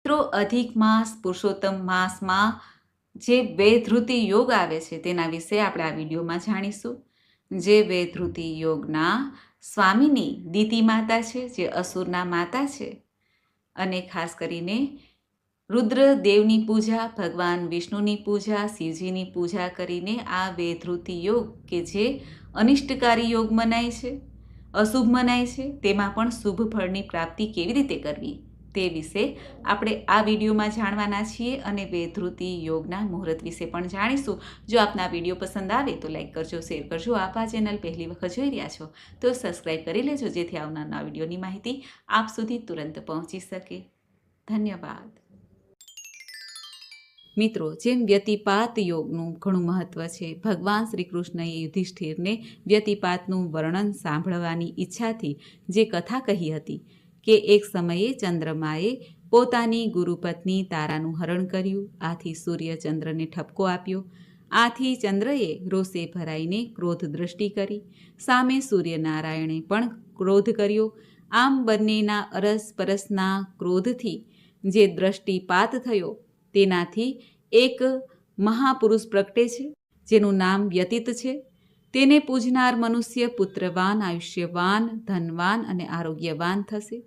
મિત્રો, અધિક માસ પુરુષોત્તમ માસમાં જે વૈધૃતિ યોગ આવે છે તેના વિશે આપણે આ વિડીયોમાં જાણીશું. જે વૈધૃતિ યોગના સ્વામિની દિતિ માતા છે, જે અસુરના માતા છે, અને ખાસ કરીને રુદ્રદેવની પૂજા, ભગવાન વિષ્ણુની પૂજા, શિવજીની પૂજા કરીને આ વૈધૃતિ યોગ કે જે અનિષ્ટકારી યોગ મનાય છે, અશુભ મનાય છે, તેમાં પણ શુભ ફળની પ્રાપ્તિ કેવી રીતે કરવી તે વિશે આપણે આ વિડીયોમાં જાણવાના છીએ અને વૈધૃતિ યોગના મુહૂર્ત વિશે પણ જાણીશું. જો આપને આ વિડીયો પસંદ આવે તો લાઈક કરજો, શેર કરજો. આપ આ ચેનલ પહેલી વખત જોઈ રહ્યા છો તો સબસ્ક્રાઈબ કરી લેજો, જેથી આવનારના વિડીયોની માહિતી આપ સુધી તુરંત પહોંચી શકે. ધન્યવાદ. મિત્રો, જેમ વ્યતિપાત યોગનું ઘણું મહત્વ છે, ભગવાન શ્રી કૃષ્ણએ યુધિષ્ઠિરને વ્યતિપાતનું વર્ણન સાંભળવાની ઈચ્છાથી જે કથા કહી હતી કે એક સમયે ચંદ્રમાએ પોતાની ગુરુપત્ની તારાનું હરણ કર્યું. આથી સૂર્ય ચંદ્રને ઠપકો આપ્યો. આથી ચંદ્રએ રોષે ભરાઈને ક્રોધ દ્રષ્ટિ કરી. સામે સૂર્યનારાયણે પણ ક્રોધ કર્યો. આમ બંનેના અરસપરસના ક્રોધથી જે દ્રષ્ટિપાત થયો તેનાથી એક મહાપુરુષ પ્રગટે છે, જેનું નામ વ્યતીત છે. તેને પૂજનાર મનુષ્ય પુત્રવાન, આયુષ્યવાન, ધનવાન અને આરોગ્યવાન થશે.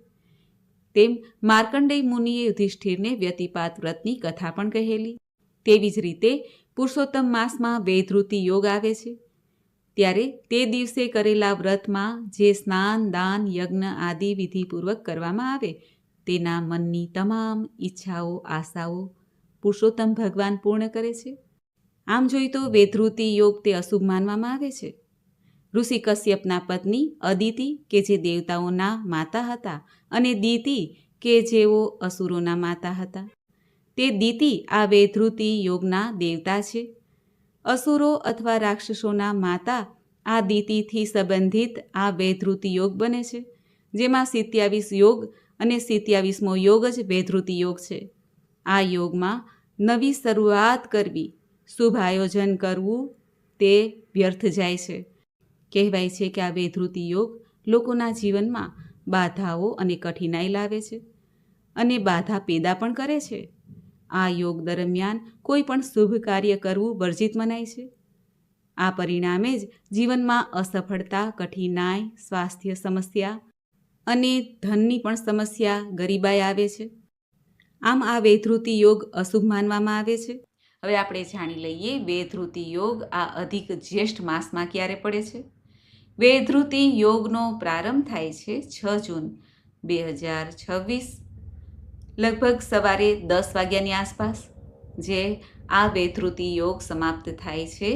તેમ માર્કંડેય મુનિએ યુધિષ્ઠિરને વ્યતિપાત વ્રતની કથા પણ કહેલી. તેવી જ રીતે પુરુષોત્તમ માસમાં વૈધૃતિ યોગ આવે છે, ત્યારે તે દિવસે કરેલા વ્રતમાં જે સ્નાન, દાન, યજ્ઞ આદિ વિધિપૂર્વક કરવામાં આવે તેના મનની તમામ ઈચ્છાઓ, આશાઓ પુરુષોત્તમ ભગવાન પૂર્ણ કરે છે. આમ જોઈએ તો વૈધૃતિ યોગ તે અશુભ માનવામાં આવે છે. ઋષિ કશ્યપના પત્ની અદિતિ કે જે દેવતાઓના માતા હતા અને દિતિ કે જેઓ અસુરોના માતા હતા, તે દિતિ આ વૈધૃતિ યોગના દેવતા છે. અસુરો અથવા રાક્ષસોના માતા આ દિતિથી સંબંધિત આ વૈધૃતિ યોગ બને છે, જેમાં 27 યોગ અને 27મો યોગ જ વૈધૃતિ યોગ છે. આ યોગમાં નવી શરૂઆત કરવી, શુભ આયોજન કરવું તે વ્યર્થ જાય છે. કહેવાય છે કે આ વૈધૃતિ યોગ લોકોના જીવનમાં બાધાઓ અને કઠિનાઈ લાવે છે અને બાધા પેદા પણ કરે છે. આ યોગ દરમિયાન કોઈ પણ શુભ કાર્ય કરવું વર્જિત મનાય છે. આ પરિણામે જ જીવનમાં અસફળતા, કઠિનાઈ, સ્વાસ્થ્ય સમસ્યા અને ધનની પણ સમસ્યા, ગરીબાઈ આવે છે. આમ આ વૈધૃતિ યોગ અશુભ માનવામાં આવે છે. હવે આપણે જાણી લઈએ વૈધૃતિ યોગ આ અધિક જ્યેષ્ઠ માસમાં ક્યારે પડે છે. વૈધૃતિ યોગનો પ્રારંભ થાય છે 6 જૂન 2026 લગભગ સવારે 10 વાગ્યાની આસપાસ. જે આ વૈધૃતિ યોગ સમાપ્ત થાય છે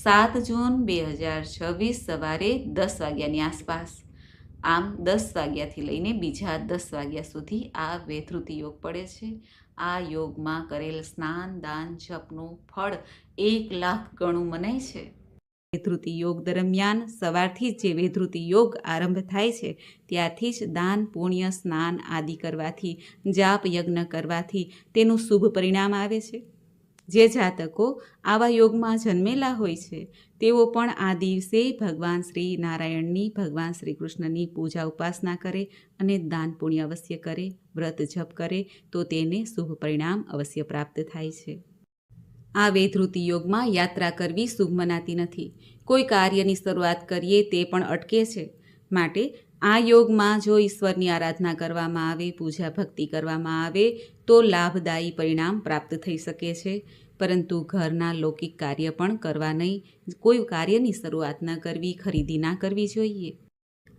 7 જૂન 2026 સવારે 10 વાગ્યાની આસપાસ. આમ 10 વાગ્યાથી લઈને બીજા 10 વાગ્યા સુધી આ વૈધૃતિ યોગ પડે છે. આ યોગમાં કરેલ સ્નાન, દાન, જપનું ફળ 1 લાખ ગણું મનાય છે. વૈધૃતિ યોગ દરમિયાન સવારથી જ જે વૈધૃતિ યોગ આરંભ થાય છે ત્યારથી જ દાન, પુણ્ય, સ્નાન આદિ કરવાથી, જાપ યજ્ઞ કરવાથી તેનું શુભ પરિણામ આવે છે. જે જાતકો આવા યોગમાં જન્મેલા હોય છે તેઓ પણ આ દિવસે ભગવાન શ્રી નારાયણની, ભગવાન શ્રી કૃષ્ણની પૂજા ઉપાસના કરે અને દાન પુણ્ય અવશ્ય કરે, વ્રત જપ કરે તો તેને શુભ પરિણામ અવશ્ય પ્રાપ્ત થાય છે. આ વૈધૃતિ યોગમાં યાત્રા કરવી શુભ મનાતી નથી. કોઈ કાર્યની શરૂઆત કરીએ તે પણ અટકે છે. માટે આ યોગમાં જો ઈશ્વરની આરાધના કરવામાં આવે, પૂજા ભક્તિ કરવામાં આવે તો લાભદાયી પરિણામ પ્રાપ્ત થઈ શકે છે. પરંતુ ઘરના લૌકિક કાર્ય પણ કરવા નહીં, કોઈ કાર્યની શરૂઆત ન કરવી, ખરીદી ના કરવી જોઈએ.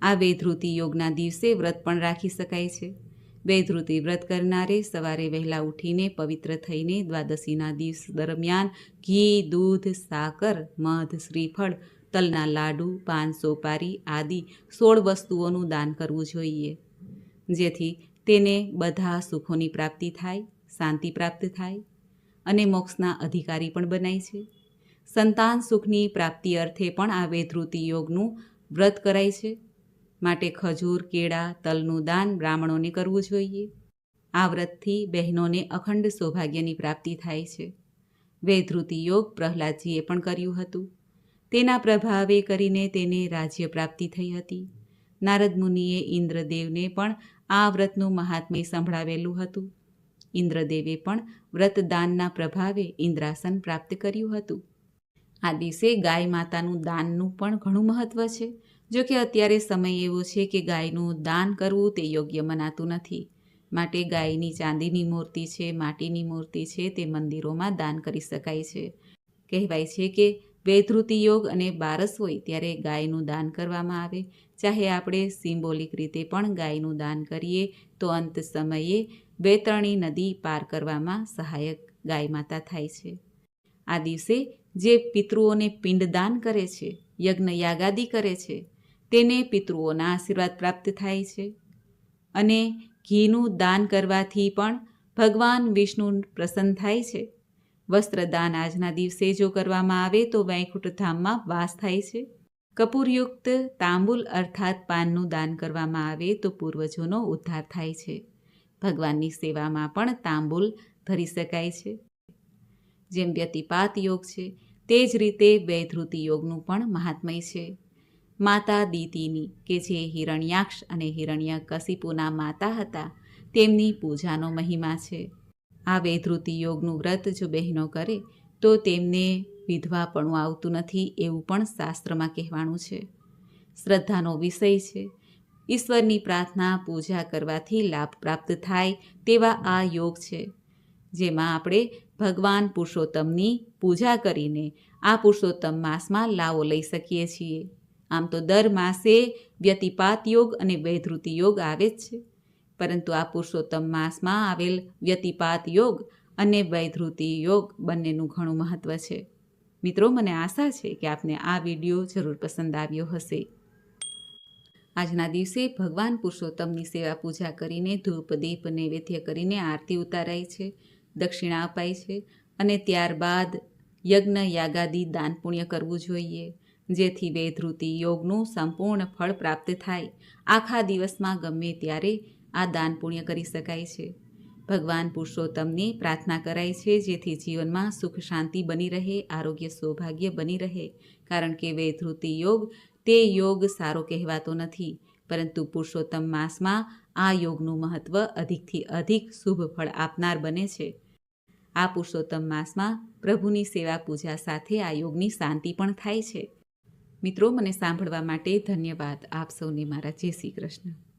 આ વૈધૃતિ યોગના દિવસે વ્રત પણ રાખી શકાય છે. વૈધૃતિ વ્રત કરનારે સવારે વહેલા ઉઠીને પવિત્ર થઈને દ્વાદશીના દિવસ દરમિયાન ઘી, દૂધ, સાકર, મધ, શ્રીફળ, તલના લાડુ, પાન, સોપારી આદિ 16 વસ્તુઓનું દાન કરવું જોઈએ, જેથી તેને બધા સુખોની પ્રાપ્તિ થાય, શાંતિ પ્રાપ્ત થાય અને મોક્ષના અધિકારી પણ બનાય છે. સંતાન સુખની પ્રાપ્તિ અર્થે પણ આ વૈધૃતિ યોગનું વ્રત કરાય છે. માટે ખજૂર, કેળા, તલનું દાન બ્રાહ્મણોને કરવું જોઈએ. આ વ્રતથી બહેનોને અખંડ સૌભાગ્યની પ્રાપ્તિ થાય છે. વૈધૃતિ યોગ પ્રહલાદજીએ પણ કર્યું હતું. તેના પ્રભાવે કરીને તેને રાજ્ય પ્રાપ્તિ થઈ હતી. નારદ મુનિએ ઇન્દ્રદેવને પણ આ વ્રતનું મહાત્મ્ય સંભળાવેલું હતું. ઇન્દ્રદેવે પણ વ્રતદાનના પ્રભાવે ઇન્દ્રાસન પ્રાપ્ત કર્યું હતું. આ દિવસે ગાય માતાનું દાનનું પણ ઘણું મહત્ત્વ છે. જો કે અત્યારે સમય એવો છે કે ગાયનું દાન કરવું તે યોગ્ય મનાતું નથી. માટે ગાયની ચાંદીની મૂર્તિ છે, માટીની મૂર્તિ છે, તે મંદિરોમાં દાન કરી શકાય છે. કહેવાય છે કે વૈધૃતિ યોગ અને બારસ હોય ત્યારે ગાયનું દાન કરવામાં આવે. ચાહે આપણે સિમ્બોલિક રીતે પણ ગાયનું દાન કરીએ તો અંત સમયે વૈતરણી નદી પાર કરવામાં સહાયક ગાય માતા થાય છે. આ દિવસે જે પિતૃઓને પિંડદાન કરે છે, યજ્ઞ યાગાદી કરે છે, તેને પિતૃઓના આશીર્વાદ પ્રાપ્ત થાય છે. અને ઘીનું દાન કરવાથી પણ ભગવાન વિષ્ણુ પ્રસન્ન થાય છે. વસ્ત્રદાન આજના દિવસે જો કરવામાં આવે તો વૈકુંઠ ધામમાં વાસ થાય છે. કપૂરયુક્ત તાંબુલ અર્થાત પાનનું દાન કરવામાં આવે તો પૂર્વજોનો ઉદ્ધાર થાય છે. ભગવાનની સેવામાં પણ તાંબુલ ધરી શકાય છે. જેમ વ્યતિપાત યોગ છે તે જ રીતે વૈધૃતિ યોગનું પણ મહાત્મય છે. માતા દીતિની કે જે હિરણ્યાક્ષ અને હિરણ્યકશિપુના માતા હતા, તેમની પૂજાનો મહિમા છે. આ વૈધૃતિ યોગનું વ્રત જો બહેનો કરે તો તેમને વિધવાપણું આવતું નથી એવું પણ શાસ્ત્રમાં કહેવાનું છે. શ્રદ્ધાનો વિષય છે. ઈશ્વરની પ્રાર્થના પૂજા કરવાથી લાભ પ્રાપ્ત થાય તેવા આ યોગ છે, જેમાં આપણે ભગવાન પુરુષોત્તમની પૂજા કરીને આ પુરુષોત્તમ માસમાં લાવો લઈ શકીએ છીએ. આમ તો દર માસે વ્યતિપાત યોગ અને વૈધૃતિ યોગ આવે જ છે, પરંતુ આ પુરુષોત્તમ માસમાં આવેલ વ્યતિપાત યોગ અને વૈધૃતિ યોગ બંનેનું ઘણું મહત્ત્વ છે. મિત્રો, મને આશા છે કે આપને આ વિડીયો જરૂર પસંદ આવ્યો હશે. આજના દિવસે ભગવાન પુરુષોત્તમની સેવા પૂજા કરીને ધૂપ દીપ નૈવેદ્ય કરીને આરતી ઉતારાય છે, દક્ષિણા અપાય છે અને ત્યારબાદ યજ્ઞ યાગાદી દાન પુણ્ય કરવું જોઈએ, જેથી વૈધૃતિ યોગનું સંપૂર્ણ ફળ પ્રાપ્ત થાય. આખા દિવસમાં ગમે ત્યારે આ દાન પુણ્ય કરી શકાય છે. ભગવાન પુરુષોત્તમની પ્રાર્થના કરાય છે જેથી જીવનમાં સુખ શાંતિ બની રહે, આરોગ્ય સૌભાગ્ય બની રહે. કારણ કે વૈધૃતિ યોગ તે યોગ સારો કહેવાતો નથી, પરંતુ પુરુષોત્તમ માસમાં આ યોગનું મહત્ત્વ અધિકથી અધિક શુભ ફળ આપનાર બને છે. આ પુરુષોત્તમ માસમાં પ્રભુની સેવા પૂજા સાથે આ યોગની શાંતિ પણ થાય છે. મિત્રો, મને સાંભળવા માટે ધન્યવાદ. આપ સૌને મારા જય શ્રી કૃષ્ણ.